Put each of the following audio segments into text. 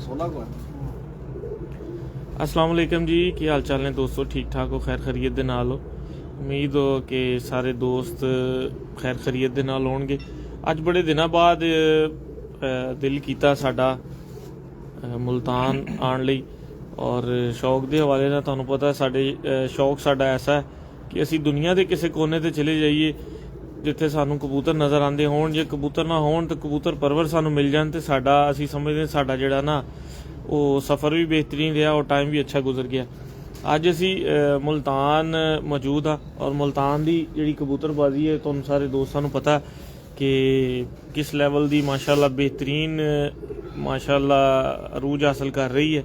अस्सलाम वालेकुम जी, की हाल चाल ने दोस्तों? ठीक ठाक हो, खैर खैरियत दे नाल हो? उम्मीद हो कि सारे दोस्त खैर खैरियत दे नाल होणगे। अज बड़े दिनों बाद दिल कीता साडा मुल्तान आने लई, और शौक के हवाले नाल तुहानूं पता साडे शौक साडा ऐसा है कि असी दुनिया के किसी कोने ते चले जाइए जिथे सानूं कबूतर नज़र आते होण। जे कबूतर ना होण तो कबूतर परवर सानूं मिल जाण ते साडा असी समझदे साडा जिहड़ा ना वो सफ़र भी बेहतरीन रहा और टाइम भी अच्छा गुजर गया। अज असी मुल्तान मौजूद हाँ, और मुल्तान की जी कबूतरबाजी है तुहानूं सारे दोस्तों को पता कि किस लैवल की माशाअल्लाह बेहतरीन माशाअल्लाह अरूज हासिल कर रही है।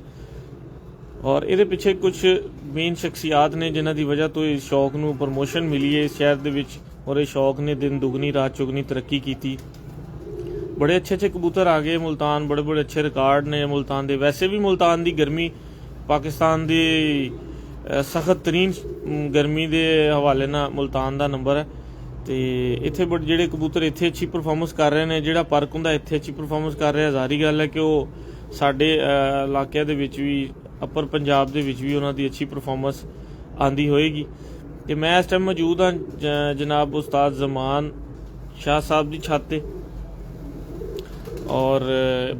और ये पिछे कुछ मेन शख्सियात ने जिन्हों की वजह तो इस शौक नूं प्रमोशन मिली है इस शहर दे विच, और इस शौक ने दिन दुगनी रात चुगनी तरक्की की। बड़े अच्छे अच्छे कबूतर आ गए मुल्तान, बड़े बड़े अच्छे रिकॉर्ड ने मुल्तान दे। वैसे भी मुल्तान की गर्मी पाकिस्तान की सख्त तरीन गर्मी के हवाले ना मुल्तान का नंबर है। तो इत्थे बड़े जेडे कबूतर इत्थे अच्छी परफॉर्मेंस कर रहे हैं, जोड़ा परक हुंदा इत्थे अच्छी परफॉर्मेंस कर रहा है, जारी गल है कि वो साडे इलाके दे विच भी अपर पंजाब दे विच भी उन्हां दी अच्छी परफॉर्मेंस आंदी होएगी। तो मैं इस टाइम मौजूद हाँ जनाब उस्ताद जमान शाह साहब की छत ते, और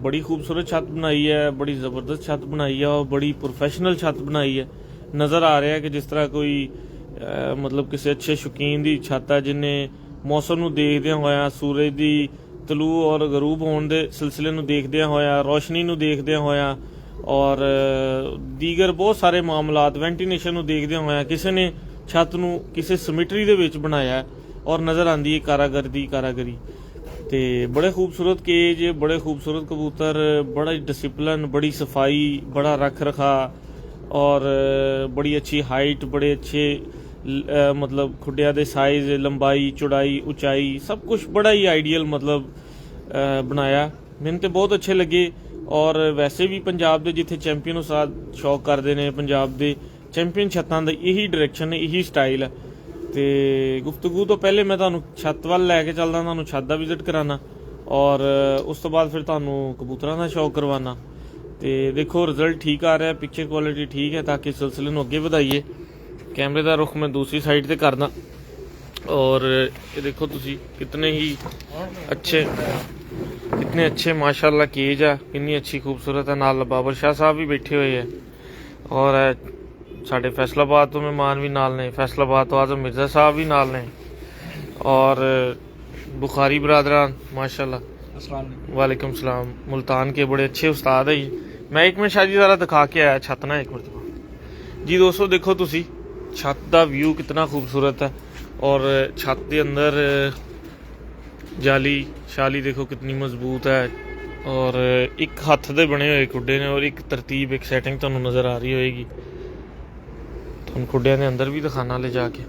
बड़ी खूबसूरत छत बनाई है, बड़ी ज़बरदस्त छत बनाई है और बड़ी प्रोफेशनल छत बनाई है। नज़र आ रहा है कि जिस तरह कोई मतलब किसी अच्छे शौकीन की छत है जिन्हें मौसम को देखदे होया, सूरज की तलू और गरूब होने के सिलसिले को देखदे होया, रोशनी को देखदे होया और दीगर बहुत सारे मामलात वेंटिलेशन को देखदे होया किसी ने छत को किसी सिमिट्री दे विच बनाया और नज़र आती है कारागरी। तो बड़े खूबसूरत केज, बड़े खूबसूरत कबूतर, बड़ा डिसिपलिन, बड़ी सफाई, बड़ा रख रखा और बड़ी अच्छी हाइट, बड़े अच्छे मतलब खुडिया दे साइज, लंबाई, चौड़ाई, ऊंचाई सब कुछ बड़ा ही आइडियल मतलब बनाया। मैंने तो बहुत अच्छे लगे। और वैसे भी पंजाब के जिथे चैंपीयन उस्ताद शौक करते हैं, पंजाब के चैंपीयन छत्तां दा यही डायरैक्शन है, यही स्टाइल है। तो गुफ्तगू तो पहले मैं तुहानूं छत वाल लैके चलदा, तुहानूं छत दा विजिट कराना और उस तो बाद फिर तुहानूं कबूतरां दा शौक करवाना। तो देखो रिजल्ट ठीक आ रहा है, पिक्चर क्वालिटी ठीक है, ताकि सिलसिले नूं अगे वधाइए। कैमरे का रुख मैं दूसरी साइड से करना, और ये देखो तुसी कितने अच्छे माशाल्लाह केज है, कितनी अच्छी खूबसूरत है। नाल बाबर शाह साहब भी बैठे हुए हैं और साढ़े फैसलाबाद तो मेहमान भी नाल ने, फैसलाबाद तो आजम मिर्ज़ा साहब भी नाल ने और बुखारी बरादरान माशाल्लाह। वालेकुम सलाम। मुल्तान के बड़े अच्छे उस्ताद है। मैं एक मिनट शाह जी ज़रा दिखा के आया छत ना, एक मिनट जी दोस्तों देखो तुसी छत का व्यू कितना खूबसूरत है, और छत के अंदर जाली शाली देखो कितनी मजबूत है, और एक हथ दे बने हुए खुडे ने और एक तरतीब, एक सैटिंग तुहानूं नज़र आ रही होएगी। तुहानूं खुडिया के अंदर भी दिखाना ले जाके,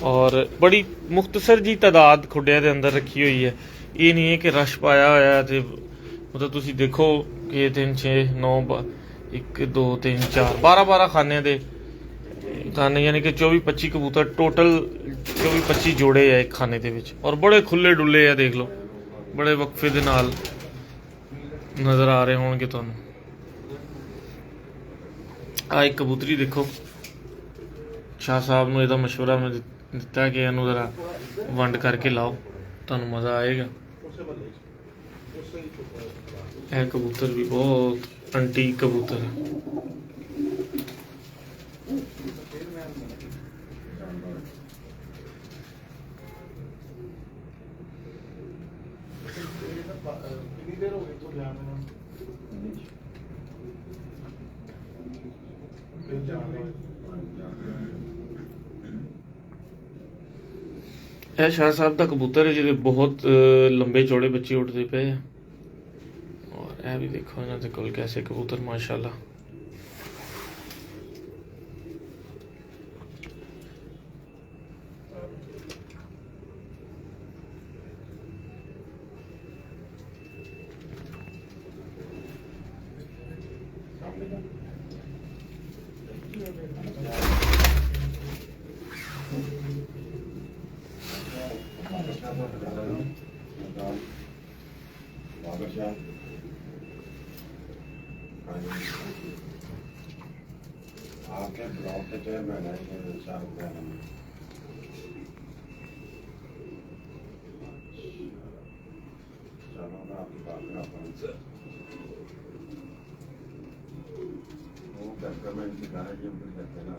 और बड़ी मुख्तसर जी तादाद खुडिया के अंदर रखी हुई है। ये नहीं है कि रश पाया होया है। तो मतलब तुसी देखो कि 3 6 9 1 2 3 4 12 खाने दे खाने, यानी कि 24-25 कबूतर टोटल 24-25 जोड़े है एक खाने दे विच, और बड़े खुले डुले है। देख लो बड़े वक्फे दे नाल नज़र आ रहे होंगे तुहानूं। आ एक कबूतरी देखो, शाह साहब ने यदा मशवरा मैं दिता कि इनू जरा वंड करके लाओ, तुहानूं मज़ा आएगा। यह कबूतर भी बहुत अंटीक कबूतर है। यह शाह साहब का कबूतर है जिहदे बहुत लंबे चौड़े बच्चे उठते पे हैं, और यह भी देखो इन्हां दे कोल कैसे कबूतर माशाल्लाह। आपके ब्लॉक के चेयरमैन है चलो मैं आपकी बात कराता हूँ वो करके मैं इनकी गाना जी उनको कहते हैं ना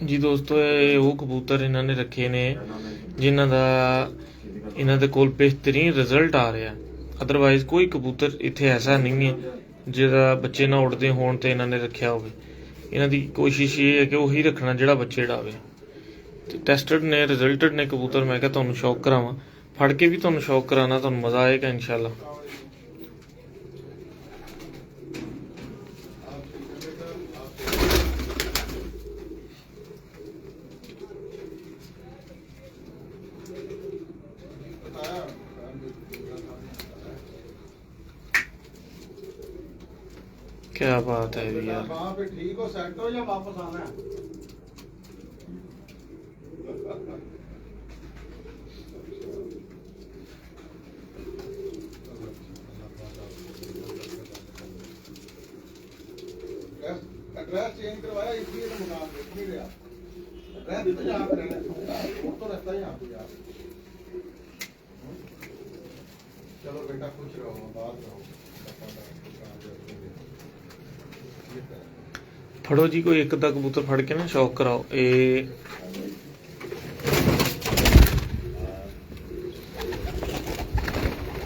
जी दोस्तों ये वो कबूतर इन्होंने रखे ने जिन्हों का इन्हों के कोल बेहतरीन रिजल्ट आ रहा है। अदरवाइज कोई कबूतर इत्थे ऐसा नहीं है जिहदा बच्चे ना उड़ते होण ते इन्होंने रखा हो। इन्हों की कोशिश ये है कि वही रखना जिहड़ा बच्चे डावे। टेस्टड ने रिजल्टड ने कबूतर। मैं क्या तुहानूं शौक करावां, फड़ के भी तुहानूं शौक कराना, तुहानूं मज़ा आएगा इंशाल्लाह। क्या बात है यार। वहाँ पे ठीक हो सेट हो या वापस आना है? एड्रेस चेंज करवाया इसलिए तो मकान देख नहीं रहा। एड्रेस तो यहाँ पे रहना तो रहता है यहाँ पे यार। चलो बेटा खुश रहो, बात रहो। फड़ो जी कोई एक अद्धा कबूतर फड़ के ना शौक कराओ। ए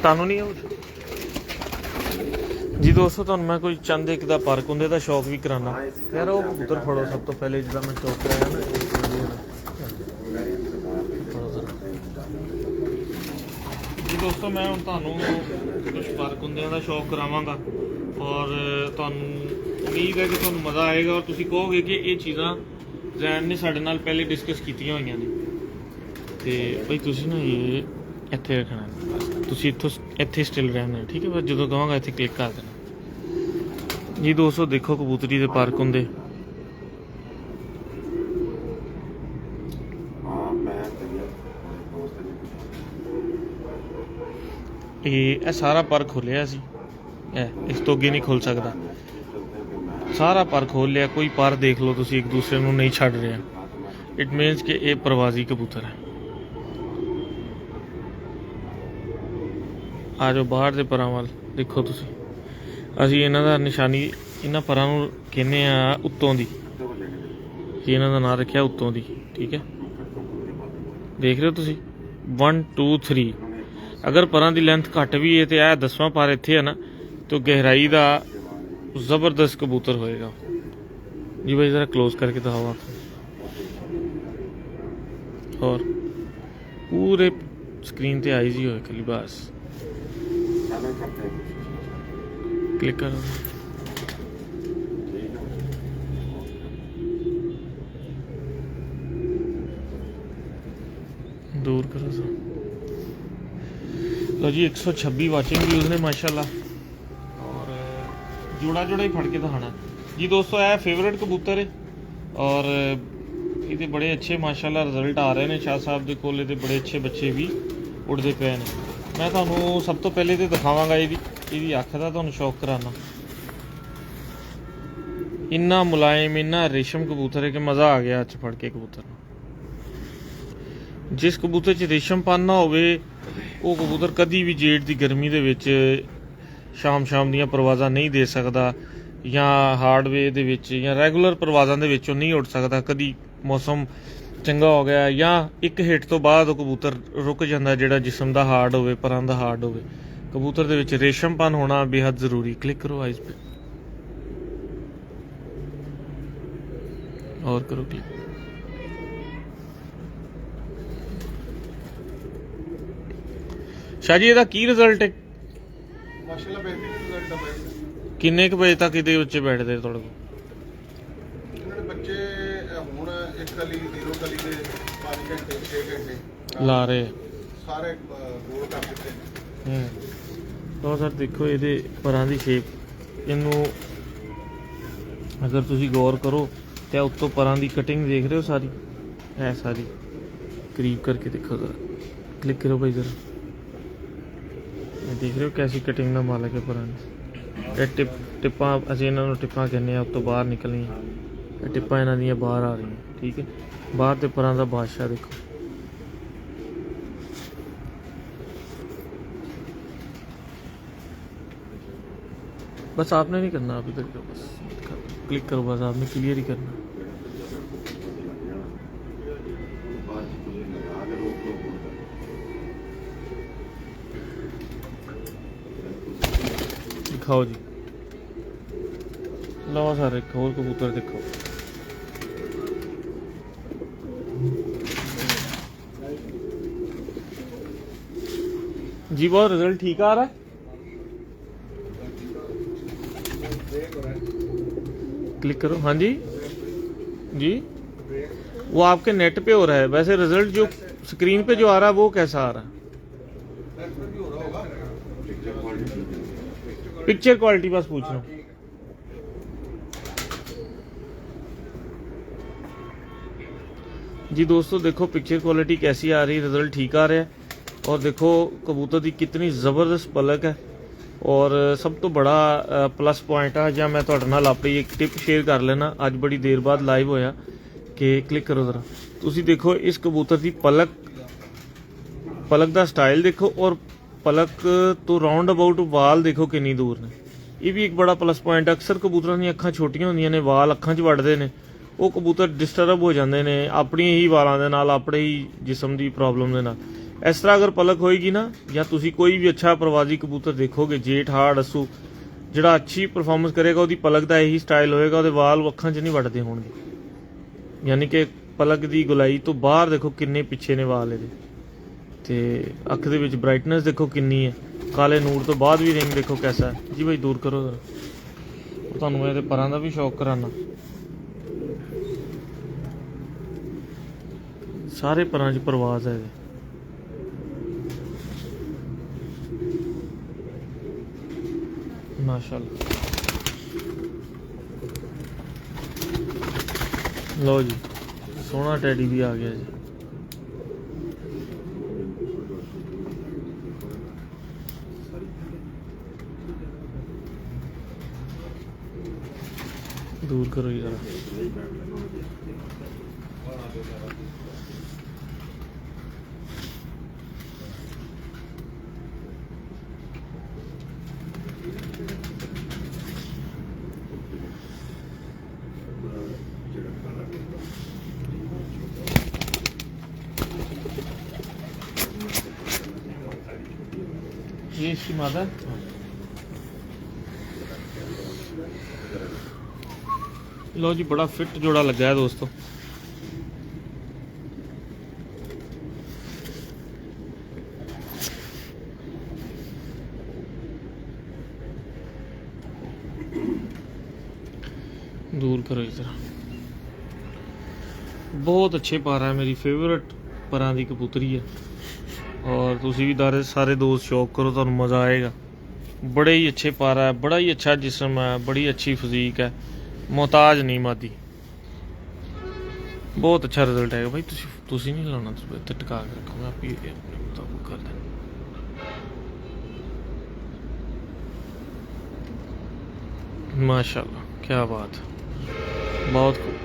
तानू नहीं है जी दोस्तों, तुहानू मैं कोई चंद एक दा पर कुंदे दा शौक भी कराना यार। वो कबूतर फड़ो सब तो पहले जिदा मैं शौक कराया ना। जी दोस्तों मैं हुण तुहानू कुछ पर कुंदियां दा शौक करावांगा और तुहानू उम्मीद है कि तुहानू मज़ा आएगा और तुसीं कहोगे कि ये चीज़ां जैन ने साडे नाल पहले डिस्कस कीतियां होईयां ने। ते भाई तुसीं ना ये ਇੱਥੇ ਰੱਖਣਾ ਬਸ। ਤੁਸੀਂ ਇੱਥੇ ਸਟਿਲ ਰਹਿਣਾ, ਠੀਕ ਹੈ। ਬਸ ਜਦੋਂ ਕਹਾਂਗਾ ਇੱਥੇ ਕਲਿੱਕ ਕਰ ਦੇਣਾ। ਜੀ ਦੋਸਤੋ ਦੇਖੋ ਕਬੂਤਰੀ ਦੇ ਪਾਰਕ ਹੁੰਦੇ। ਇਹ ਸਾਰਾ ਪਰ ਖੋਲਿਆ ਸੀ, ਇਸ ਤੋਂ ਅੱਗੇ ਨਹੀਂ ਖੁੱਲ ਸਕਦਾ। ਸਾਰਾ ਪਰ ਖੋਲ ਲਿਆ। ਕੋਈ ਪਰ ਦੇਖ ਲਓ ਤੁਸੀਂ ਇੱਕ ਦੂਸਰੇ ਨੂੰ ਨਹੀਂ ਛੱਡ ਰਿਹਾ। ਇਟ ਮੀਨਸ ਕਿ ਇਹ ਪ੍ਰਵਾਸੀ ਕਬੂਤਰ ਹੈ। ਆ ਜਾਓ ਬਾਹਰ ਦੇ ਪਰਾਂ ਵੱਲ ਦੇਖੋ ਤੁਸੀਂ। ਅਸੀਂ ਇਹਨਾਂ ਦਾ ਨਿਸ਼ਾਨੀ ਇਹਨਾਂ ਪਰਾਂ ਨੂੰ ਕਹਿੰਦੇ ਆ ਉੱਤੋਂ ਦੀ, ਕਿ ਇਹਨਾਂ ਦਾ ਨਾਂ ਰੱਖਿਆ ਉੱਤੋਂ ਦੀ, ਠੀਕ ਹੈ। ਦੇਖ ਰਹੇ ਹੋ ਤੁਸੀਂ 1 2 3। ਅਗਰ ਪਰਾਂ ਦੀ ਲੈਂਥ ਘੱਟ ਵੀ ਹੈ ਤੇ ਇਹ 10ਵਾਂ ਪਰ ਇੱਥੇ ਹੈ ਨਾ, ਤਾਂ ਗਹਿਰਾਈ ਦਾ ਜ਼ਬਰਦਸਤ ਕਬੂਤਰ ਹੋਏਗਾ। जी भाई ज़रा क्लोज करके दिखाओ आप। और पूरे स्क्रीन पे आईज ही हो खाली बस क्लिक करो। दूर करो सर। लो जी 126 वाचिंग व्यूज़ ने माशाल्लाह। और जोड़ा जोड़ा ही फड़ के दिखाना जी दोस्तों। यह फेवरेट कबूतर है और ये बड़े अच्छे माशाल्लाह रिजल्ट आ रहे हैं। शाह साहब के कोल बड़े अच्छे बच्चे भी उड़ते पे हैं। मैं तुहानू सब तो पहले तो दिखावांगा ये अख का तुहानू शौक कराना। इन्ना मुलायम इन्ना रेशम कबूतर है कि मज़ा आ गया अच फड़ के कबूतर। जिस कबूतर च रेशमपन ना होवे वो कबूतर कभी भी जेठ की गर्मी दे विच शाम दियां परवाज़ां नहीं दे सकता, या हार्डवे दे विच या रैगूलर परवाज़ां दे विच नहीं उड़ सकता। कभी मौसम चंगा हो गया या एक हिट तो बाद कबूतर रुक जाता, जिहड़ा जिस्म दा हार्ड होवे, परां दा हार्ड होवे। कबूतर दे विच रेशमपन होना बेहद ज़रूरी। क्लिक करो आइज पे और करो क्लिक। शाह जी ਇਹਦਾ ਕੀ ਰਿਜ਼ਲਟ ਹੈ? ਮਾਸ਼ਾਅੱਲਾ ਬਿਹਤਰੀਨ ਰਿਜ਼ਲਟ ਹੈ। ਕਿੰਨੇ ਕੁ ਵਜੇ ਤੱਕ ਇਹਦੇ ਬੱਚੇ ਬੈਠਦੇ ਤੁਹਾਡੇ ਕੋਲ? ਇਹਨਾਂ ਦੇ ਬੱਚੇ ਹੁਣ ਇੱਕ ਕਲੀ ਜ਼ੀਰੋ ਕਲੀ ਦੇ 5 ਘੰਟੇ 6 ਘੰਟੇ ਲਾ ਰਹੇ ਸਾਰੇ ਗੋਲ ਕਰ ਦਿੱਤੇ। ਤਾਂ ਸਰ ਦੇਖੋ ਇਹਦੇ ਪਰਾਂ ਦੀ ਸ਼ੇਪ, ਇਹਨੂੰ ਅਗਰ ਤੁਸੀਂ ਗੌਰ ਕਰੋ ਤੇ ਉੱਤੋਂ ਪਰਾਂ ਦੀ ਕਟਿੰਗ ਦੇਖ ਰਹੇ ਹੋ ਸਾਰੀ, ਹੈ ਸਾਰੀ ਕਰੀਬ ਕਰਕੇ ਦੇਖੋ ਜ਼ਰਾ। क्लिक करो भाई जरा, ये देख रहे हो कैसी कटिंग ਦਾ ਮਾਲਕ ਹੈ ਪਰਾਂ ਇਹ ਟਿੱਪਾਂ ਅਸੀਂ ਇਹਨਾਂ ਨੂੰ ਟਿੱਪਾਂ ਕਹਿੰਦੇ ਆ, ਉੱਤੋਂ ਬਾਹਰ ਨਿਕਲਣੀਆਂ, ਇਹ ਟਿੱਪਾਂ ਇਹਨਾਂ ਦੀਆਂ ਬਾਹਰ ਆ ਰਹੀਆਂ, ਠੀਕ ਹੈ। ਬਾਹਰ ਤੇ ਪਰਾਂ ਦਾ ਬਾਦਸ਼ਾਹ ਦੇਖੋ। बस आपने नहीं करना, अभी तक बस क्लिक करो, बस आपने क्लियर ही करना। दिखाओ जी, लो सर एक और कबूतर दिखाओ। जी बहुत रिजल्ट ठीक आ रहा है। क्लिक करो, हाँ जी जी, वो आपके नेट पे हो रहा है, वैसे रिजल्ट जो स्क्रीन पे जो आ रहा है वो कैसा आ रहा है? पिक्चर क्वालिटी बस पूछ रहा हूँ। जी दोस्तों देखो पिक्चर क्वालिटी कैसी आ रही है, रिजल्ट ठीक आ रहा है। और देखो कबूतर की कितनी ज़बरदस्त पलक है। और सब तो बड़ा प्लस पॉइंट है ਜਾਂ मैं ਤੁਹਾਡੇ ਨਾਲ ਆਪਣੀ ਇੱਕ ਟਿਪ ਸ਼ੇਅਰ ਕਰ ਲੈਣਾ, ਅੱਜ ਬੜੀ ਦੇਰ ਬਾਅਦ ਲਾਈਵ ਹੋਇਆ ਕਿ ਕਲਿੱਕ ਕਰੋ ਜ਼ਰਾ, ਤੁਸੀਂ ਦੇਖੋ ਇਸ ਕਬੂਤਰ ਦੀ ਪਲਕ ਦਾ ਸਟਾਈਲ ਦੇਖੋ, ਔਰ ਪਲਕ ਤੋਂ ਰਾਉਂਡ ਅਬਾਊਟ ਵਾਲ ਦੇਖੋ ਕਿੰਨੀ ਦੂਰ ਨੇ। ਇਹ ਵੀ ਇੱਕ ਬੜਾ ਪਲਸ ਪੁਆਇੰਟ। ਅਕਸਰ ਕਬੂਤਰਾਂ ਦੀਆਂ ਅੱਖਾਂ ਛੋਟੀਆਂ ਹੁੰਦੀਆਂ ਨੇ, ਵਾਲ ਅੱਖਾਂ 'ਚ ਵੜਦੇ ਨੇ, ਉਹ ਕਬੂਤਰ ਡਿਸਟਰਬ ਹੋ ਜਾਂਦੇ ਨੇ ਆਪਣੀ ਹੀ ਵਾਲਾਂ ਦੇ ਨਾਲ, ਆਪਣੇ ਹੀ ਜਿਸਮ ਦੀ ਪ੍ਰੋਬਲਮ ਦੇ ਨਾਲ। ਇਸ ਤਰ੍ਹਾਂ ਅਗਰ ਪਲਕ ਹੋਏਗੀ ਨਾ, ਜਾਂ ਤੁਸੀਂ ਕੋਈ ਵੀ ਅੱਛਾ ਪ੍ਰਵਾਜ਼ੀ ਕਬੂਤਰ ਦੇਖੋਗੇ, ਜੇਠ ਹਾੜ ਅਸੂ ਜਿਹੜਾ ਅੱਛੀ ਪਰਫਾਰਮੈਂਸ ਕਰੇਗਾ, ਉਹਦੀ ਪਲਕ ਦਾ ਇਹੀ ਸਟਾਈਲ ਹੋਏਗਾ, ਉਹਦੇ ਵਾਲ ਅੱਖਾਂ 'ਚ ਨਹੀਂ ਵੜਦੇ ਹੋਣਗੇ। ਯਾਨੀ ਕਿ ਪਲਕ ਦੀ ਗੁਲਾਈ ਤੋਂ ਬਾਹਰ ਦੇਖੋ ਕਿੰਨੇ ਪਿੱਛੇ ਨੇ ਵਾਲ ਇਹਦੇ, ਤੇ ਅੱਖ ਦੇ ਵਿੱਚ ਬ੍ਰਾਈਟਨੈਸ ਦੇਖੋ ਕਿੰਨੀ ਹੈ, ਕਾਲੇ ਨੂਰ ਤੋਂ ਬਾਅਦ ਵੀ ਰਿੰਗ ਦੇਖੋ कैसा है। जी भाई दूर करो जरा, ਤੁਹਾਨੂੰ ਮੈਂ ਇਹਦੇ ਪਰਾਂ ਦਾ ਵੀ ਸ਼ੌਕ ਕਰਾਨਾ। ਸਾਰੇ ਪਰਾਂ 'ਚ ਪਰਵਾਜ਼ ਹੈ ਇਹਦੇ। माशाल्लाह, लो जी सोना टैडी भी आ गया जी। दूर करो जी जरा। ये इसकी मादा लो जी, बड़ा फिट जोड़ा लगा है दोस्तों। दूर करो इस तरह, बहुत अच्छे पारा है, मेरी फेवरेट परां दी कबूतरी है। और तुसी भी सारे दोस्त शौक करो, तो मज़ा आएगा। बड़े ही अच्छे पारा है, बड़ा ही अच्छा जिस्म है, बड़ी अच्छी फिजीक है, मोहताज नहीं मादी, बहुत अच्छा रिजल्ट आएगा। भाई तुसी नहीं लाना, इत्थे टिका के रखो, मैं अपने मुताबिक कर देना। माशाल्लाह, क्या बात है, बहुत खूब।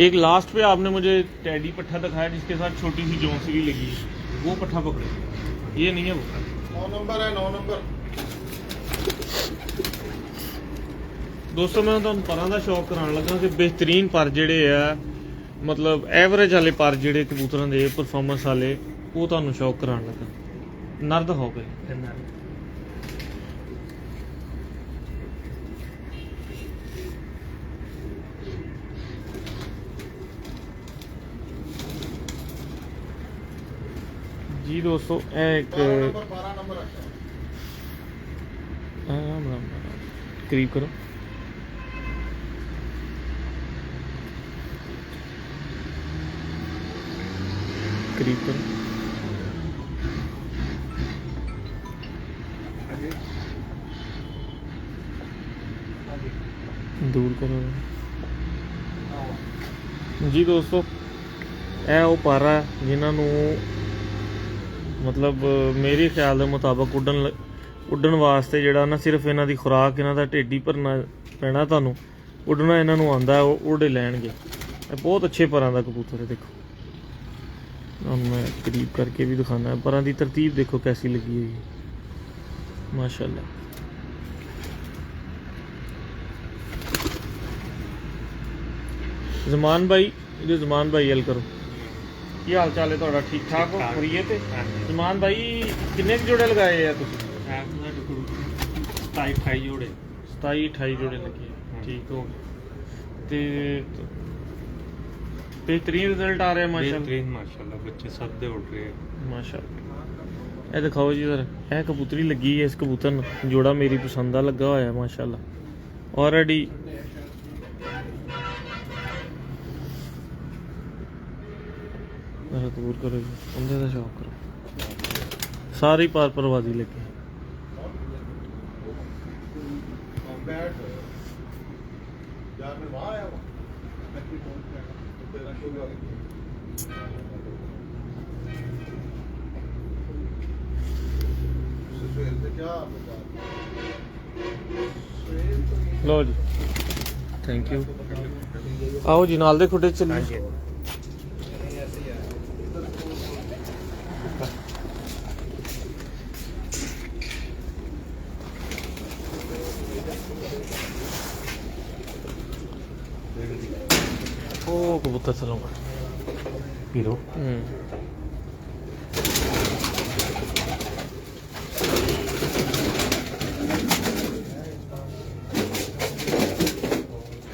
एक लास्ट पे आपने मुझे टैडी पट्ठा दिखाया जिसके साथ छोटी सी जोंसी भी लगी है, वो पट्ठा पकड़े, ये नहीं है वो। 9 नंबर है, 9 नंबर। दोस्तों मैं ਤੁਹਾਨੂੰ ਪਰਾਂ ਦਾ ਸ਼ੌਕ ਕਰਾਉਣ ਲੱਗਾ ਕਿ ਬਿਹਤਰੀਨ ਪਰ ਜਿਹੜੇ ਆ, ਮਤਲਬ ਐਵਰੇਜ ਵਾਲੇ ਪਰ ਜਿਹੜੇ ਕਬੂਤਰਾਂ ਦੇ ਪਰਫਾਰਮੈਂਸ ਵਾਲੇ, ਉਹ ਤੁਹਾਨੂੰ ਸ਼ੌਕ ਕਰਾਉਣ ਲੱਗਾ। ਨਰਦ ਹੋ ਗਏ जी दोस्तों। एक 12 नंबर करीब करो, करीब करो। दूर करो जी दोस्तों। ਇਹ ਉਹ ਪਾਰਾ ਜਿਨ੍ਹਾਂ ਨੂੰ ਮਤਲਬ ਮੇਰੇ ਖਿਆਲ ਦੇ ਮੁਤਾਬਕ ਉੱਡਣ ਵਾਸਤੇ ਜਿਹੜਾ ਨਾ ਸਿਰਫ ਇਹਨਾਂ ਦੀ ਖੁਰਾਕ ਇਹਨਾਂ ਦਾ ਢਿੱਡ ਹੀ ਭਰਨਾ ਪੈਣਾ। ਤੁਹਾਨੂੰ ਉੱਡਣਾ ਇਹਨਾਂ ਨੂੰ ਆਉਂਦਾ, ਉਹ ਉੱਡ ਲੈਣਗੇ। ਇਹ ਬਹੁਤ ਅੱਛੇ ਪਰਾਂ ਦਾ ਕਬੂਤਰ ਹੈ। ਦੇਖੋ ਤੁਹਾਨੂੰ ਮੈਂ ਕਰੀਬ ਕਰਕੇ ਵੀ ਦਿਖਾਣਾ। ਪਰਾਂ ਦੀ ਤਰਤੀਬ ਦੇਖੋ कैसी लगी हुई है माशाल्लाह। ਜ਼ਮਾਨ ਭਾਈ, ਇਹਦੇ ਜ਼ਮਾਨ ਭਾਈ ਹਲ ਕਰੋ। ਕੀ ਹਾਲ ਚਾਲ ਹੈ ਤੁਹਾਡਾ? ਠੀਕ ਠਾਕ ਹੋ? ਖਰੀਏ ਤੇ ਜ਼ਮਾਨ ਭਾਈ ਕਿੰਨੇ ਕੁ ਜੋੜੇ ਲਗਾਏ ਆ ਤੁਸੀਂ? 27-28 ਜੋੜੇ 27-28 ਜੋੜੇ ਲੱਗੇ ਆ। ਠੀਕ ਹੋ ਗਏ ਤੇ बेहतरीन रिजल्ट आ रहे हैं माशाल्लाह। माशाल्लाह बच्चे सब दे उड़ रहे हैं माशाल्लाह। ये दिखाओ जी जरा, यह कबूतरी लगी है। इस कबूतर ਨੂੰ जोड़ा मेरी पसंद का लगा हुआ है माशाल्लाह। ऑलरेडी दूर करो जी, उंदे का शौक करो। सारी पार परवाजी लगे। बैठ यार मैं वहां आया हूं तेरा शुरू हो गया। सवेर से क्या लो जी, थैंक यू। आओ जी नाल दे खुटे चलिए। ओ कबूतर चलूंगा हीरो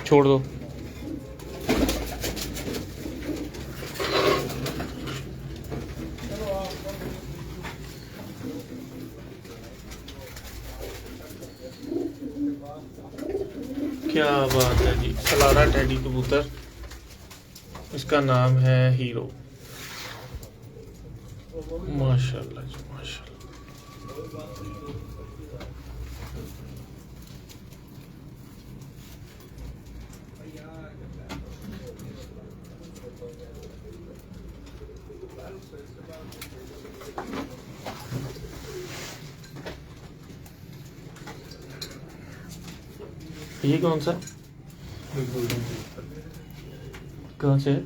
छोड़ दो। क्या बात है जी, सलारा टेडी कबूतर, इसका नाम है हीरो। माशाल्लाह जी माशाल्लाह। ये कौन सा? कहाँ से है?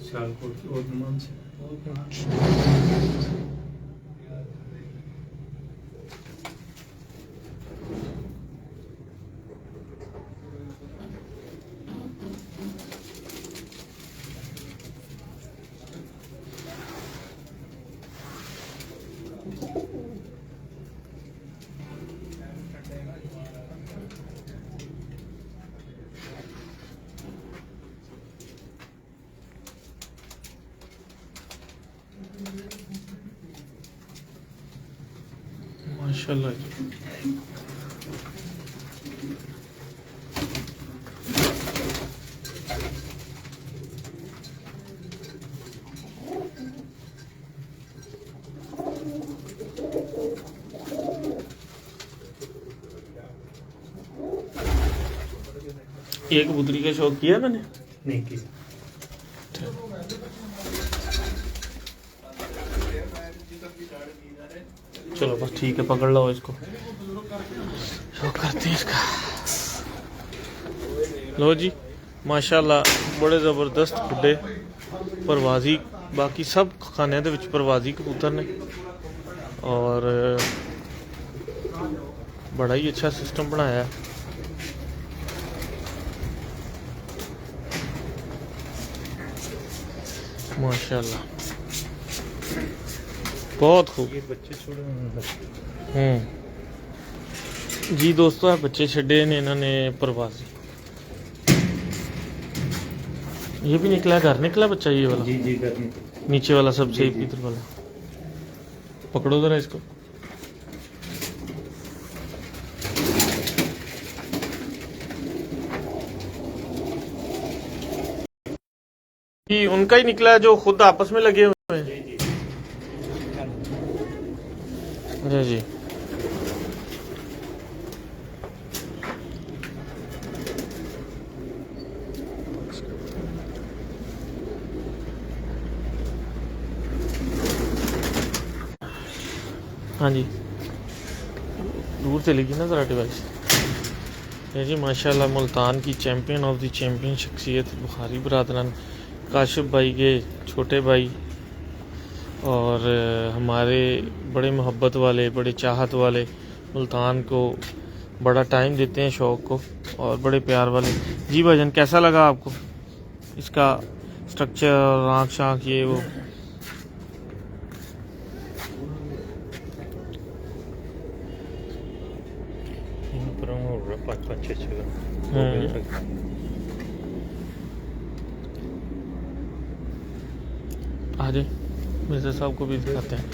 सियालकोट की ओदमान से। माशाल्लाह जी। एक कबूतरी का शौक किया मैंने नहीं की चलो बस ठीक है, पकड़ लो इसको। शौक करते हैं इसका। लो जी माशाल्लाह, बड़े ज़बरदस्त खुडे परवाजी, बाकी सब खाने दे विच परवाजी कबूतर ने और बड़ा ही अच्छा सिस्टम बनाया है। माशाल्लाह बहुत खूब। ये बच्चे छोड़े जी दोस्तों, ये बच्चे छड़े ने इन्होंने परवाजी। ये भी निकला, घर निकला बच्चा ये वाला? जी जी करनी नीचे वाला सबसे इधर वाला। पकड़ो जरा इसको। ये उनका ही निकला जो खुद आपस में लगे हुए हैं। जी जी हाँ जी, दूर चलेगी ना ज़रा डिवाइस। ये जी माशाल्लाह मुल्तान की चैम्पियन ऑफ द चैम्पियन शख्सियत बुखारी बरादरान काशिफ भाई के छोटे भाई और हमारे बड़े मोहब्बत वाले, बड़े चाहत वाले, मुल्तान को बड़ा टाइम देते हैं शौक़ को और बड़े प्यार वाले। जी भाईजान, कैसा लगा आपको इसका स्ट्रक्चर और आँख शाँख ये वो? आज मिर्ज़ा साहब को भी दिखाते हैं।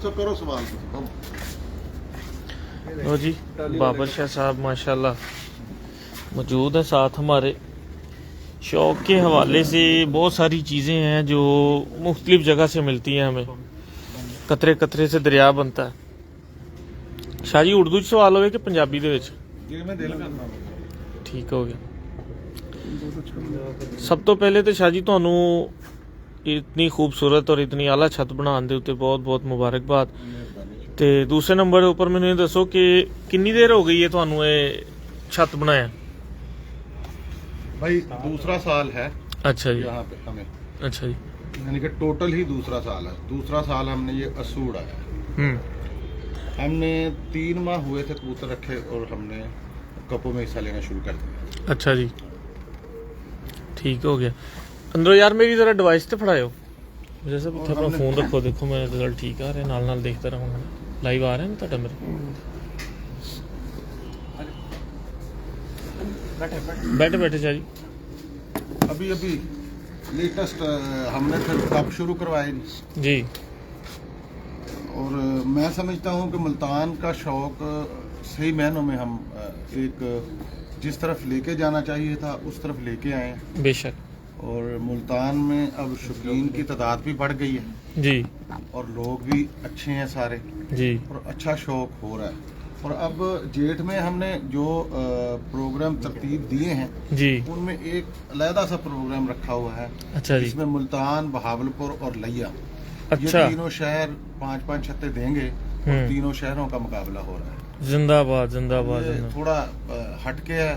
तो करो सवाल। लो जी, बाबर शाह साहब माशाल्लाह मौजूद है साथ हमारे। शौक़ के हवाले से बहुत सारी चीज़ें हैं जो मुख्तलिफ़ जगह से मिलती हैं हमें। कतरे कतरे से दरिया बनता है। शाह जी उर्दू सवाल होवे कि पंजाबी दे विच? ठीक हो गया। सब तो पहले तो शाह जी तुहानू इतनी खूबसूरत और इतनी आला छत बनाने दे उत्ते बहुत बहुत मुबारकबाद। ते दूसरे नंबर उपर मैनूं ये दसो कि कितनी देर हो गई है तुहानू ये छत बनाया? भाई दूसरा साल है। अच्छा जी। यहाँ पे हमें, अच्छा जी, यानी कि टोटल ही दूसरा साल है। दूसरा साल हमने ये अस्सू उड़ाया। हमने 3 माह हुए थे कबूतर रखे और हमने कपों में हिस्सा लेना शुरू कर दिया। अच्छा जी, ठीक हो गया। अंदरों यार मेरी जरा डिवाइस तो फड़ाओ। जैसे अपना फोन रखो, देखो मेरा रिजल्ट ठीक आ रहा है, नाल नाल देखता रहूँगा। लाइव आ रहा है ना ਤੁਹਾਡਾ मेरे? बैठे बैठे शाह जी। अभी अभी लेटेस्ट हमने फिर कप शुरू करवाए जी। और मैं समझता हूँ कि मुल्तान का शौक सही मायनों में हम एक जिस तरफ लेके जाना चाहिए था उस तरफ लेके आए हैं। बेशक। और मुल्तान में अब शौकीन की तादाद भी बढ़ गई है जी, और लोग भी अच्छे हैं सारे जी, और अच्छा शौक हो रहा है। और अब जेठ में हमने जो प्रोग्राम तरतीब दिए हैं जी, उनमें एक अलहदा सा प्रोग्राम रखा हुआ है। अच्छा जी, जिसमें मुल्तान, बहावलपुर और लिया, अच्छा, ये तीनों शहर 5-5 छत्ते देंगे और तीनों शहरों का मुकाबला हो रहा है। जिंदाबाद जिंदाबाद। ये थोड़ा हटके है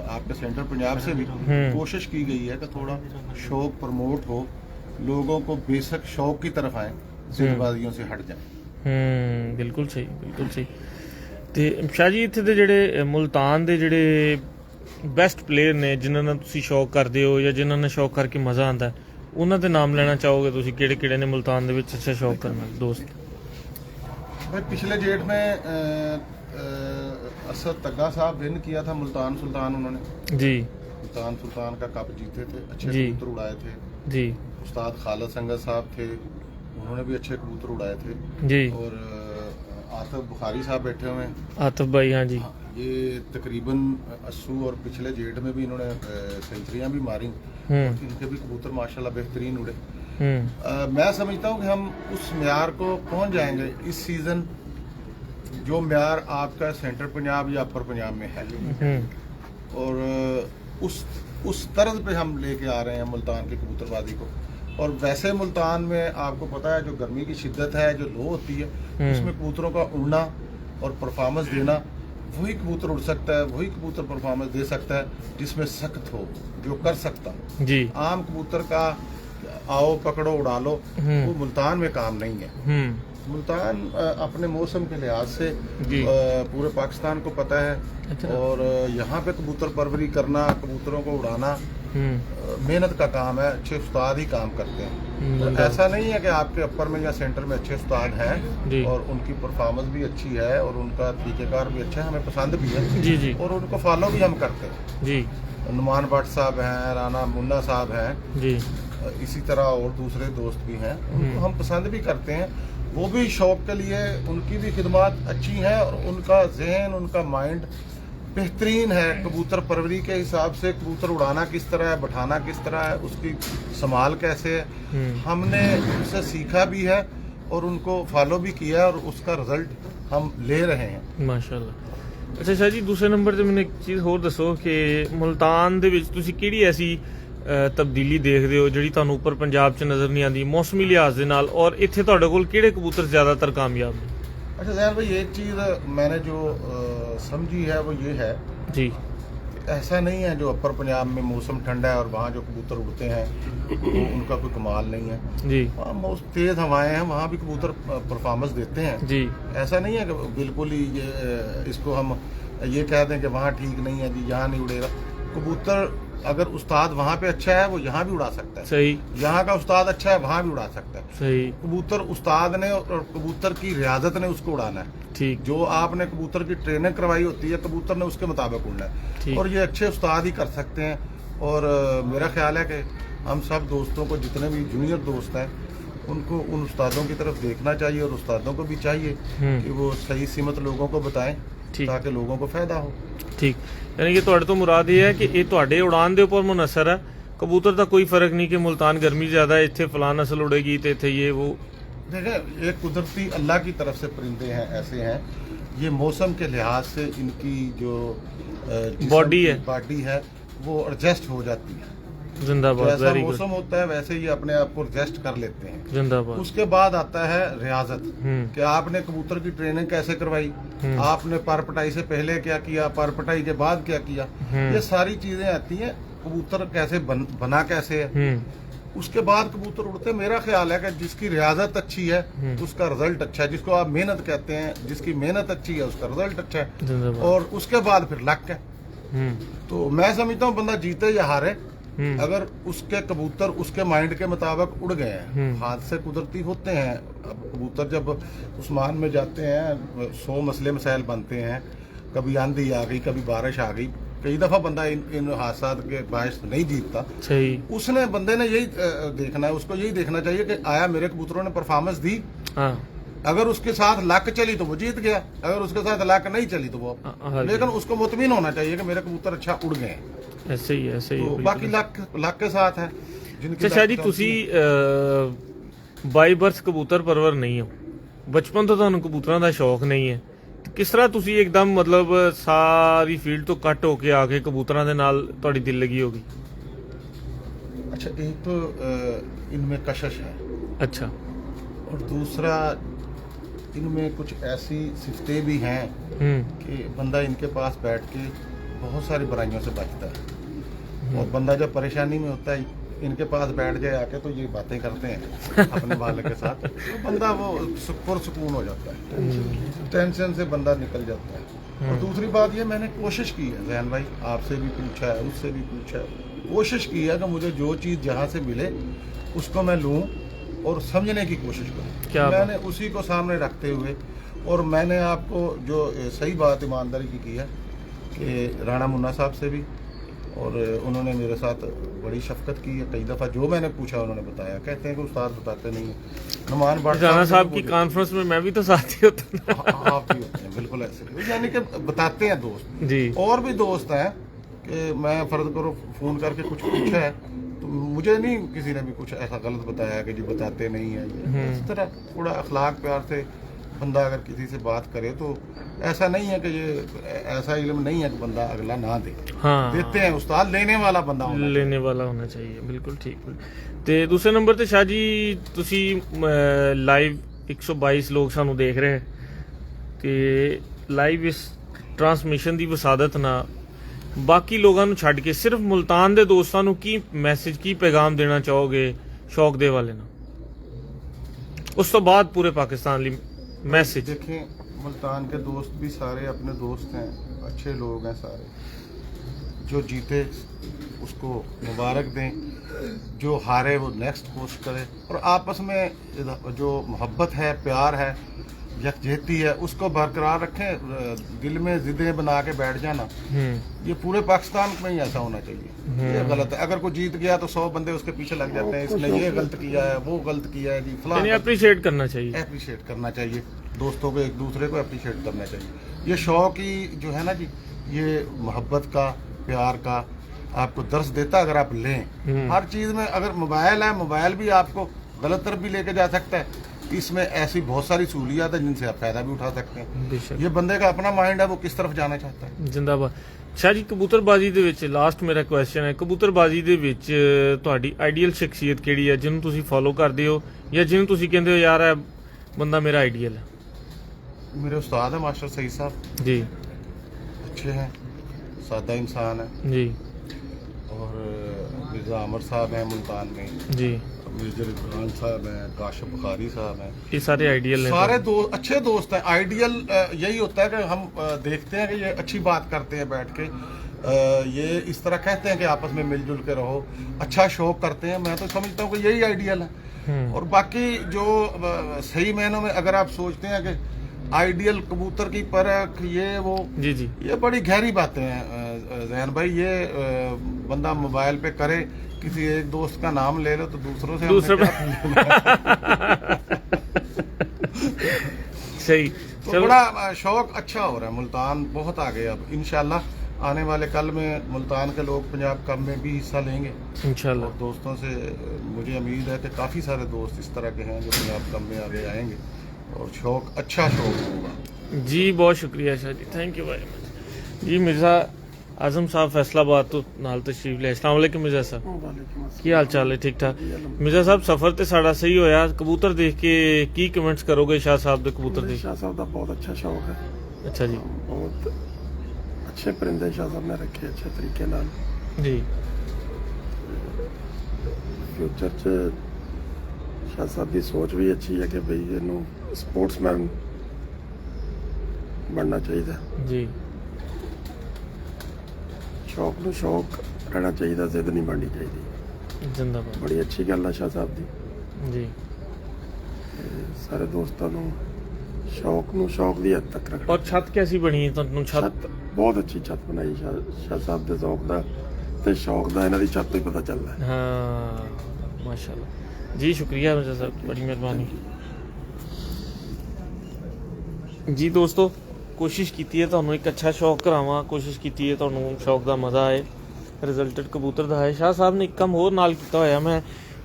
आपके सेंट्रल पंजाब से भी। कोशिश की गई है कि थोड़ा शौक प्रमोट हो, लोगों को बेशक शौक की तरफ आए, जिद्दबाजियों से हट जाए। बिल्कुल सही, बिल्कुल सही। ਤੇ ਸ਼ਾਹ ਜੀ ਇੱਥੇ ਦੇ ਜਿਹੜੇ ਮੁਲਤਾਨ ਦੇ ਜਿਹੜੇ ਬੈਸਟ ਪਲੇਅਰ ਨੇ ਜਿਨ੍ਹਾਂ ਨਾਲ ਤੁਸੀਂ ਸ਼ੌਕ ਕਰਦੇ ਹੋ ਜਾਂ ਜਿਨ੍ਹਾਂ ਨਾਲ ਸ਼ੌਕ ਕਰਕੇ ਮਜ਼ਾ ਆਉਂਦਾ, ਉਹਨਾਂ ਦੇ ਨਾਮ ਲੈਣਾ ਚਾਹੋਗੇ ਤੁਸੀਂ? ਕਿਹੜੇ ਕਿਹੜੇ ਨੇ ਮੁਲਤਾਨ ਦੇ ਵਿੱਚ ਅੱਛਾ ਸ਼ੌਕ ਕਰਨ ਵਾਲੇ ਦੋਸਤ? भाई पिछले जेठ में असद तग्गा साहब विन किया था मुल्तान सुल्तान, उन्होंने जी मुल्तान सुल्तान का कप जीते थे, अच्छे जी। कबूतर उड़ाए थे। जी उस्ताद खालिद संगत साहब थे, उन्होंने भी अच्छे कबूतर उड़ाए थे। जी। और आतिफ बुखारी साहब बैठे हुए हैं। आतिफ भाई, हाँ जी। ये तकरीबन अस्सू और पिछले जेठ में भी इन्होंने सेंचुरियां भी मारी। इनके भी कबूतर माशाल्लाह बेहतरीन उड़े। मैं समझता हूँ कि हम उस म्यार को पहुँच जाएंगे इस सीजन जो म्यार आपका सेंट्रल पंजाब या अपर पंजाब में है। और उस तर्ज पे हम लेके आ रहे हैं मुल्तान की कबूतरबाजी को। और वैसे मुल्तान में आपको पता है जो गर्मी की शिद्दत है, जो लो होती है, उसमें कबूतरों का उड़ना और परफॉर्मेंस देना, वही कबूतर उड़ सकता है, वही कबूतर परफॉर्मेंस दे सकता है जिसमें सख्त हो, जो कर सकता जी। आम कबूतर का आओ पकड़ो उड़ा लो, वो मुल्तान में काम नहीं है। मुल्तान अपने मौसम के लिहाज से पूरे पाकिस्तान को पता है। अच्छा। और यहाँ पे कबूतर परवरी करना, कबूतरों को उड़ाना मेहनत का काम है, अच्छे उस्ताद ही काम करते हैं। तो ऐसा नहीं है कि आपके अपर में या सेंटर में अच्छे उस्ताद हैं और उनकी परफॉर्मेंस भी अच्छी है और उनका तरीक़ेकार भी अच्छा है, हमें पसंद भी है जी जी। और उनको फॉलो भी हम करते हैं जी। नुमान भट्ट साहब हैं, राना मुन्ना साहब हैं जी, इसी तरह और दूसरे दोस्त भी हैं, उनको हम पसंद भी करते हैं। वो भी शौक के लिए, उनकी भी खिदमत अच्छी हैं और उनका जहन, उनका माइंड बेहतरीन है। कबूतर परवरी के हिसाब से कबूतर उड़ाना किस तरह है, बैठाना किस तरह है, उसकी संभाल कैसे है, हमने उनसे सीखा भी है और उनको फॉलो भी किया है और उसका रिजल्ट हम ले रहे हैं माशाल्लाह। ਅੱਛਾ ਸ਼ਾਹ ਜੀ, ਦੂਸਰੇ ਨੰਬਰ ਤੇ ਮੈਨੂੰ ਇੱਕ ਚੀਜ਼ ਹੋਰ ਦੱਸੋ ਕਿ ਮੁਲਤਾਨ ਦੇ ਵਿੱਚ ਤੁਸੀਂ ਕਿਹੜੀ ਐਸੀ ਤਬਦੀਲੀ ਦੇਖਦੇ ਹੋ ਜਿਹੜੀ ਤੁਹਾਨੂੰ ਉੱਪਰ ਪੰਜਾਬ 'ਚ ਨਜ਼ਰ ਨਹੀਂ ਆਉਂਦੀ ਮੌਸਮੀ ਲਿਹਾਜ਼ ਦੇ ਨਾਲ, ਔਰ ਇੱਥੇ ਤੁਹਾਡੇ ਕੋਲ ਕਿਹੜੇ ਕਬੂਤਰ ਜ਼ਿਆਦਾतर कामयाब ਨੇ? अच्छा जैन भाई, एक चीज़ मैंने जो समझी है वो ये है, जी ऐसा नहीं है जो अपर पंजाब में मौसम ठंडा है और वहाँ जो कबूतर उड़ते हैं वो उनका कोई कमाल नहीं है। जी वहाँ तेज़ हवाएं हैं, वहाँ भी कबूतर परफॉर्मेंस देते हैं। जी ऐसा नहीं है कि बिल्कुल ही ये इसको हम ये कह दें कि वहाँ ठीक नहीं है जी, यहाँ नहीं उड़ेगा। कबूतर अगर उस्ताद वहाँ पे अच्छा है वो यहाँ भी उड़ा सकता है, सही, यहाँ का उस्ताद अच्छा है वहाँ भी उड़ा सकता है। सही, कबूतर उस्ताद ने और कबूतर की रियाजत ने उसको उड़ाना है। ठीक, जो आपने कबूतर की ट्रेनिंग करवाई होती है कबूतर ने उसके मुताबिक उड़ना ठीक। है, और ये अच्छे उस्ताद ही कर सकते हैं। और मेरा ख्याल है कि हम सब दोस्तों को, जितने भी जूनियर दोस्त हैं, उनको उन उस्तादों की तरफ देखना चाहिए और उस्तादों को भी चाहिए कि वो सही सीमत लोगों को बताएं ठीक। ताकि लोगों को फायदा हो। ਠੀਕ। ਯਾਨੀ ਕਿ ਤੁਹਾਡੇ ਤੋਂ ਮੁਰਾਦ ਇਹ ਹੈ ਕਿ ਇਹ ਤੁਹਾਡੇ ਉਡਾਨ ਦੇ ਉੱਪਰ ਮੁਨਸਰ ਹੈ, ਕਬੂਤਰ ਦਾ ਕੋਈ ਫਰਕ ਨਹੀਂ ਕਿ ਮੁਲਤਾਨ गर्मी ज़्यादा है, ਇੱਥੇ फलां नस्ल उड़ेगी तो इतने ये वो। देखें, ये कुदरती अल्लाह की तरफ से परिंदे हैं, ऐसे हैं, ये मौसम के लिहाज से इनकी जो बॉडी है वो एडजस्ट हो जाती है। जिंदाबाद, जैसा वेरी गुड, मौसम होता है वैसे ही अपने आप को एडजस्ट कर लेते हैं। जिंदाबाद। उसके बाद आता है रियाजत, कि आपने कबूतर की ट्रेनिंग कैसे करवाई, आपने पर पटाई से पहले क्या किया, पर पटाई के बाद क्या किया, ये सारी चीजें आती हैं। कबूतर कैसे बना कैसे है, उसके बाद कबूतर उड़ते। मेरा ख्याल है कि जिसकी रियाजत अच्छी है उसका रिजल्ट अच्छा है, जिसको आप मेहनत कहते हैं, जिसकी मेहनत अच्छी है उसका रिजल्ट अच्छा है, जिंदाबाद। और उसके बाद फिर लक है। तो मैं समझता हूँ बंदा जीते या हारे, अगर उसके कबूतर उसके माइंड के मुताबिक उड़ गए हैं, हादसे कुदरती होते हैं। अब कबूतर जब उस्मान में जाते हैं 100 मसले मसाइल बनते हैं, कभी आंधी आ गई, कभी बारिश आ गई, कई दफा बंदा इन हादसा के बायस नहीं जीतता। सही, उसने बंदे ने यही देखना है, उसको यही देखना चाहिए कि आया मेरे कबूतरों ने परफॉर्मेंस दी। हाँ, अगर उसके साथ लक चली तो वो जीत गया, अगर उसके साथ लक नहीं चली तो वो, लेकिन उसको मुतमिन होना चाहिए कि मेरे कबूतर अच्छा उड़ गए हैं। ऐसे ही, ऐसे ही, तो बिल्कुल। बाकी लक के साथ है जिनकी ਅੱਛਾ ਜੀ, लक ਤੁਸੀਂ ਬਾਈ ਬਰਥ ਕਬੂਤਰ ਪਰਵਰ ਨਹੀਂ ਹੋ, ਬਚਪਨ ਤੋਂ ਤੁਹਾਨੂੰ ਕਬੂਤਰਾਂ ਦਾ ਸ਼ੌਕ ਨਹੀਂ ਹੈ, ਤੇ ਕਿਸ ਤਰ੍ਹਾਂ ਤੁਸੀਂ ਇੱਕਦਮ ਮਤਲਬ ਸਾਰੀ ਫੀਲਡ ਤੋਂ ਕੱਟ ਹੋ ਕੇ ਆ ਕੇ ਕਬੂਤਰਾਂ ਦੇ ਨਾਲ ਤੁਹਾਡੀ ਦਿਲ ਲੱਗੀ ਹੋਗੀ? अच्छा, एक तो इनमें कशिश है, अच्छा, और दूसरा इनमें कुछ ऐसी सिफतें भी हैं कि बंदा इनके पास बैठ के बहुत सारी बुराइयों से बचता है। और बंदा जब परेशानी में होता है इनके पास बैठ जाए आके तो ये बातें करते हैं अपने मालिक के साथ, तो बंदा वो पुरसुकून हो जाता है, टेंशन से बंदा निकल जाता है। और दूसरी बात ये, मैंने कोशिश की है जैन भाई, आपसे भी पूछा है, उससे भी पूछा है, कोशिश की है कि मुझे जो चीज़ जहाँ से मिले उसको मैं लूँ और समझने की कोशिश करूँ। मैंने उसी को सामने रखते हुए, और मैंने आपको जो सही बात ईमानदारी की है कि राणा मुन्ना साहब से भी, और उन्होंने मेरे साथ बड़ी शफकत की है। कई दफ़ा जो मैंने पूछा उन्होंने बताया, कहते हैं कि उस्ताद बताते नहीं हैं। नुमान भट्ट राणा साहब की कॉन्फ्रेंस में मैं भी तो साथ ही होता था। आप भी होते हैं, बिल्कुल ऐसे, यानी कि बताते हैं दोस्त जी। और भी दोस्त हैं कि मैं फर्ज करो फ़ोन करके कुछ पूछा है तो मुझे नहीं किसी ने भी कुछ ऐसा गलत बताया कि जी बताते नहीं है। ये इस तरह थोड़ा अखलाक प्यार से बंदा अगर किसी से बात करे तो ऐसा नहीं है कि ये ऐसा इल्म नहीं है कि बंदा अगला ना दे। हाँ, देते हैं उस्ताद, लेने वाला बंदा होना चाहिए। लेने वाला होना चाहिए, बिल्कुल ठीक। ਤੇ ਦੂਸਰੇ ਨੰਬਰ ਤੇ ਸ਼ਾਹ ਜੀ, ਤੁਸੀਂ ਲਾਈਵ 122 ਲੋਕ ਸਾਨੂੰ ਦੇਖ ਰਹੇ ਹੈ ਤੇ ਲਾਈਵ ਇਸ ਟਰਾਂਸਮਿਸ਼ਨ ਦੀ ਵਸਾਦਤ ਨਾਲ ਬਾਕੀ ਲੋਕਾਂ ਨੂੰ ਛੱਡ ਕੇ ਸਿਰਫ ਮੁਲਤਾਨ ਦੇ ਦੋਸਤਾਂ ਨੂੰ ਕੀ ਮੈਸੇਜ, ਕੀ ਪੈਗਾਮ ਦੇਣਾ ਚਾਹੋਗੇ ਸ਼ੌਕ ਦੇ ਵਾਲੇ ਨਾਲ? ਉਸ ਤੋਂ ਬਾਅਦ ਪੂਰੇ ਪਾਕਿस्तान ਲਈ मैसेज। देखें, मुल्तान के दोस्त भी सारे अपने दोस्त हैं, अच्छे लोग हैं सारे, जो जीते उसको मुबारक दें, जो हारे वो नेक्स्ट पोस्ट करे, और आपस में जो मोहब्बत है, प्यार है, यकजहती है, उसको बरकरार रखें। दिल में जिदें बना के बैठ जाना, ये पूरे पाकिस्तान में ही ऐसा होना चाहिए, ये गलत है। अगर कोई जीत गया तो 100 बंदे उसके पीछे लग जाते हैं, इसने ये गलत किया है, वो गलत किया है जी, फलां। अप्रिशिएट करना चाहिए, अप्रिशिएट करना चाहिए, दोस्तों को एक दूसरे को अप्रिशिएट करना चाहिए। ये शौक ही जो है ना जी, ये मोहब्बत का, प्यार का आपको दर्स देता अगर आप लें। हर चीज़ में, अगर मोबाइल है, मोबाइल भी आपको गलत तरफ भी लेके जा सकता है, इसमें ऐसी बहुत सारी सहूलियात है जिनसे आप फायदा भी उठा सकते हैं। बेशक ये बंदे का अपना माइंड है, वो किस तरफ जाना चाहता है। ਜਿੰਦਾਬਾਦ। ਸ਼ਾਹ ਜੀ ਕਬੂਤਰਬਾਜ਼ੀ ਦੇ ਵਿੱਚ ਲਾਸਟ ਮੇਰਾ ਕੁਐਸਚਨ ਹੈ, ਕਬੂਤਰਬਾਜ਼ੀ ਦੇ ਵਿੱਚ ਤੁਹਾਡੀ ਆਈਡੀਅਲ ਸ਼ਖਸੀਅਤ ਕਿਹੜੀ ਹੈ ਜਿਹਨੂੰ ਤੁਸੀਂ ਫੋਲੋ ਕਰਦੇ ਹੋ ਜਾਂ ਜਿਹਨੂੰ ਤੁਸੀਂ ਕਹਿੰਦੇ ਹੋ ਯਾਰ ਇਹ ਬੰਦਾ ਮੇਰਾ ਆਈਡੀਅਲ ਹੈ? मेरे उस्ताद है मास्टर सईद साहब, जी अच्छे हैं, सादा इंसान है। जी और मिर्ज़ा अमर साहब हैं मुल्तान में, जी, मिर्ज़ा रिजवान साहब हैं, काशिफ बुखारी साहब हैं। ये सारे आइडियल हैं। सारे अच्छे दोस्त हैं। आइडियल यही होता है कि हम देखते हैं कि ये अच्छी बात करते हैं बैठ के, ये इस तरह कहते हैं कि आपस में मिलजुल के रहो, अच्छा शौक करते हैं। मैं तो समझता हूँ कि यही आइडियल है। और बाकी जो सही मायनों में अगर आप सोचते हैं कि आइडियल कबूतर की परख, ये वो जी जी, ये बड़ी गहरी बातें हैं जैन भाई। ये बंदा मोबाइल पे करे, किसी एक दोस्त का नाम ले लो तो दूसरों से दूसरे हमने सही। तो चलो बड़ा शौक अच्छा हो रहा है। मुल्तान बहुत आगे अब इंशाल्लाह आने वाले कल में मुल्तान के लोग पंजाब कप में भी हिस्सा लेंगे। इंशाल्लाह और दोस्तों से मुझे उम्मीद है कि काफ़ी सारे दोस्त इस तरह के हैं जो पंजाब कप में आगे आएंगे और शौक अच्छा शौक होगा। जी, बहुत शुक्रिया Shah ji, thank you very much जी। मिर्ज़ा आजम साहब फैसलाबाद तो नाल तशरीफ ले। अस्सलाम वालेकुम मिर्ज़ा साहब, की हाल चाल है? ठीक ठाक। मिर्ज़ा साहब सफ़र तो साड़ा सही होया, कबूतर देख के की कमेंट्स करोगे शाह साहब दे कबूतर देख? शाह साहब का बहुत अच्छा शौक है। अच्छा जी, बहुत अच्छे परिंदे शाह साहब ने रखे अच्छे तरीके नाल। जी फ्यूचर च शाह साहब की सोच भी अच्छी है कि बई इनू स्पोर्ट्समैन बनना चाहिए। जी, शौक नू शौक रहना चाहिए, जिद नहीं बननी चाहिए। जिंदाबाद। बड़ी अच्छी गल है शाह साहब की। जी, ते सारे दोस्तों नू शौक नू शौक की हद तक रखना। और छत कैसी बनी है तुहानू? छत छत बहुत अच्छी छत बनाई शाह साहब के शौक का ते शौक का इन्हां दी छत तो ही पता चलता है। हाँ माशाल्लाह जी, शुक्रिया मिर्ज़ा साहब, बड़ी मेहरबानी जी। दोस्तों कोशिश की है ਤੁਹਾਨੂੰ ਇੱਕ ਅੱਛਾ ਸ਼ੌਕ ਕਰਾਵਾਂ, ਕੋਸ਼ਿਸ਼ ਕੀਤੀ ਹੈ ਤੁਹਾਨੂੰ ਸ਼ੌਕ ਦਾ ਮਜ਼ਾ ਆਏ, ਰਿਜ਼ਲਟਡ ਕਬੂਤਰ ਦਾ ਹੈ। ਸ਼ਾਹ ਸਾਹਿਬ ਨੇ ਇੱਕ ਕੰਮ ਹੋਰ ਨਾਲ ਕੀਤਾ ਹੋਇਆ, ਮੈਂ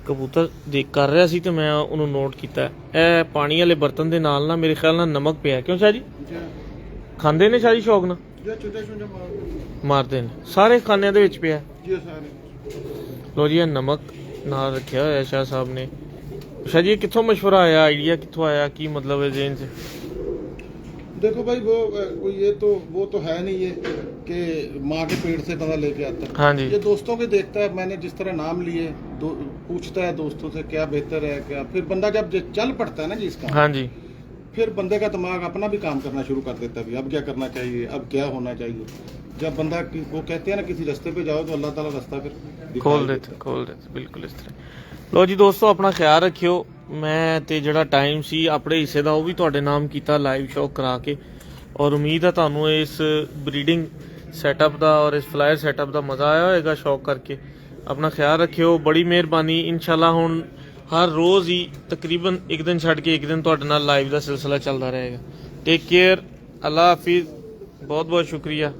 ਕਬੂਤਰ ਦੇਖ ਕਰ ਰਿਹਾ ਸੀ ਤੇ ਮੈਂ ਉਹਨੂੰ ਨੋਟ ਕੀਤਾ, ਇਹ ਪਾਣੀ ਵਾਲੇ ਬਰਤਨ ਦੇ ਨਾਲ ਨਾ ਮੇਰੇ ਖਿਆਲ ਨਾਲ ਨਮਕ ਪਿਆ। ਕਿਉਂ ਸ਼ਾਹ ਜੀ ਖਾਂਦੇ ਨੇ ਸ਼ਾਹ ਜੀ ਸ਼ੌਕ ਨਾਲ? ਮਾਰਦੇ ਨੇ ਸਾਰੇ ਖਾਨਿਆਂ ਦੇ ਵਿੱਚ ਪਿਆ। ਲੋ ਜੀ ਇਹ ਨਮਕ ਨਾਲ ਰੱਖਿਆ ਹੋਇਆ ਸ਼ਾਹ ਸਾਹਿਬ ਨੇ। ਸ਼ਾਹ ਜੀ ਕਿੱਥੋਂ ਮਸ਼ਵਰਾ ਆਇਆ, ਆਈਡੀਆ ਕਿੱਥੋਂ ਆਇਆ, ਕੀ मतलब है जेन से? देखो भाई वो कोई वो तो है नहीं ये कि माँ के पेट से पता लेके आता है। हाँ जी, ये दोस्तों के देखता है। मैंने जिस तरह नाम लिए पूछता है दोस्तों से क्या बेहतर है क्या, फिर बंदा जब चल पड़ता है ना जी इसका, हाँ जी, फिर बंदे का दिमाग अपना भी काम करना शुरू कर देता है। भी अब क्या करना चाहिए, अब क्या होना चाहिए। जब बंदा वो कहते हैं ना किसी रास्ते पे जाओ तो अल्लाह ताला रास्ता फिर खोल देते बिल्कुल इस तरह। ਲੋ ਜੀ ਦੋਸਤੋ ਆਪਣਾ ਖਿਆਲ ਰੱਖਿਓ। ਮੈਂ ਤੇ ਜਿਹੜਾ ਟਾਈਮ ਸੀ ਆਪਣੇ ਹਿੱਸੇ ਦਾ ਉਹ ਵੀ ਤੁਹਾਡੇ ਨਾਮ ਕੀਤਾ ਲਾਈਵ ਸ਼ੋਅ ਕਰਾ ਕੇ, ਔਰ ਉਮੀਦ ਹੈ ਤੁਹਾਨੂੰ ਇਸ ਬਰੀਡਿੰਗ ਸੈਟਅਪ ਦਾ ਔਰ ਇਸ ਫਲਾਇਰ ਸੈਟਅਪ ਦਾ ਮਜ਼ਾ ਆਇਆ ਹੋਏਗਾ ਸ਼ੌਕ ਕਰਕੇ। ਆਪਣਾ ਖਿਆਲ ਰੱਖਿਓ, ਬੜੀ ਮਿਹਰਬਾਨੀ। ਇਨਸ਼ਾਅੱਲਾ ਹੁਣ ਹਰ ਰੋਜ਼ ਹੀ ਤਕਰੀਬਨ ਇੱਕ ਦਿਨ ਛੱਡ ਕੇ ਇੱਕ ਦਿਨ ਤੁਹਾਡੇ ਨਾਲ ਲਾਈਵ ਦਾ ਸਿਲਸਿਲਾ ਚੱਲਦਾ ਰਹੇਗਾ। ਟੇਕ ਕੇਅਰ, ਅੱਲਾ ਹਾਫਿਜ਼, ਬਹੁਤ ਬਹੁਤ ਸ਼ੁਕਰੀਆ।